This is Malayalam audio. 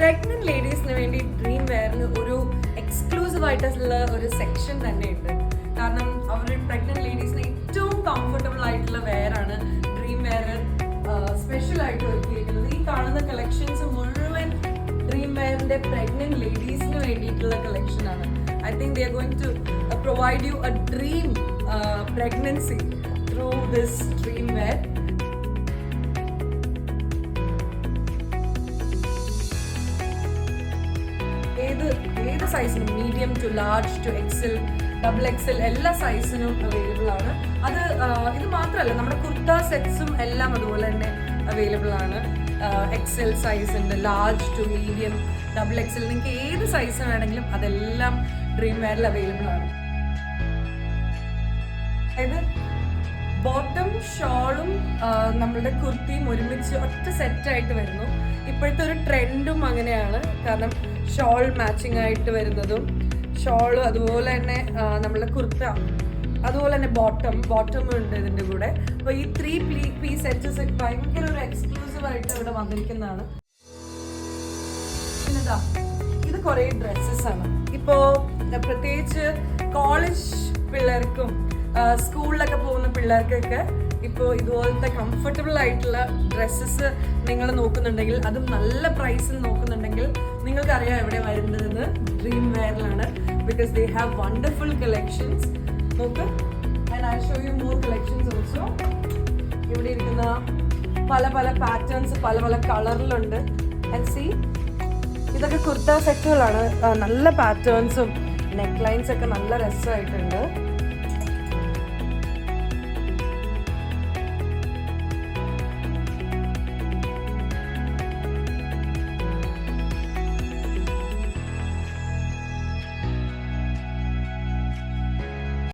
പ്രഗ്നന്റ് ലേഡീസിന് വേണ്ടി ഡ്രീം വെയറിന് ഒരു എക്സ്ക്ലൂസീവ് ആയിട്ടുള്ള ഒരു സെക്ഷൻ തന്നെയുണ്ട്. കാരണം അവർ പ്രഗ്നന്റ് ലേഡീസിന് ഏറ്റവും കംഫർട്ടബിൾ ആയിട്ടുള്ള വെയറാണ് ഡ്രീം വെയർ സ്പെഷ്യൽ ആയിട്ട് ഒരുക്കിയിരിക്കുന്നത്. ഈ കാണുന്ന കളക്ഷൻസ് മുഴുവൻ ഡ്രീം വെയറിന്റെ പ്രഗ്നന്റ് ലേഡീസിന് വേണ്ടിയിട്ടുള്ള കളക്ഷൻ ആണ്. I think they are going to provide you a dream pregnancy through this dream wear. ഏത് സൈസിനും medium to large to XL double XL എല്ലാ സൈസിനും അവൈലബിൾ ആണ്. ഇത് മാത്രമല്ല, നമ്മുടെ കുർത്ത സെറ്റ്സും എല്ലാം അതുപോലെ തന്നെ അവൈലബിൾ ആണ്. എക്സൽ സൈസ് ഉണ്ട്, large to medium double XL, നിങ്ങൾക്ക് ഏത് സൈസ് വേണമെങ്കിലും അതെല്ലാം ഡ്രീം വെയറിൽ അവൈലബിൾ ആണ്. അതായത് ബോട്ടം ഷോളും നമ്മളുടെ കുർത്തിയും ഒരുമിച്ച് ഒറ്റ സെറ്റായിട്ട് വരുന്നു. ഇപ്പോഴത്തെ ഒരു ട്രെൻഡും അങ്ങനെയാണ്. കാരണം ഷോൾ മാച്ചിങ് ആയിട്ട് വരുന്നതും ഷോളും അതുപോലെ തന്നെ നമ്മളുടെ കുർത്ത അതുപോലെ തന്നെ ബോട്ടം ഉണ്ട് ഇതിൻ്റെ കൂടെ. അപ്പോൾ ഈ 3 പീസ് സെറ്റ്സ് ഭയങ്കര ഒരു എക്സ്ക്ലൂസീവ് ആയിട്ട് ഇവിടെ വന്നിരിക്കുന്നതാണ്. പിന്നെന്താ, ഇത് കുറേ ഡ്രസ്സസ് ആണ്. ഇപ്പോൾ പ്രത്യേകിച്ച് കോളേജ് പിള്ളേർക്കും സ്കൂളിലൊക്കെ പോകുന്ന പിള്ളേർക്കൊക്കെ ഇപ്പോൾ ഇതുപോലത്തെ കംഫർട്ടബിൾ ആയിട്ടുള്ള ഡ്രസ്സസ് നിങ്ങൾ നോക്കുന്നുണ്ടെങ്കിൽ, അതും നല്ല പ്രൈസിൽ നോക്കുന്നുണ്ടെങ്കിൽ, നിങ്ങൾക്കറിയാം എവിടെ വരുന്നതെന്ന്. ഡ്രീം വെയറിലാണ്. Because they have wonderful collections. നോക്ക്, and I show you more collections also. ഇവിടെ ഇരിക്കുന്ന പല പല പാറ്റേൺസ് പല പല കളറിലുണ്ട്. ആൻഡ് സീ, ഇതൊക്കെ കുർത്ത സെറ്റുകളാണ്. നല്ല പാറ്റേൺസും നെക്ക് ലൈൻസ് ഒക്കെ നല്ല രസമായിട്ടുണ്ട്.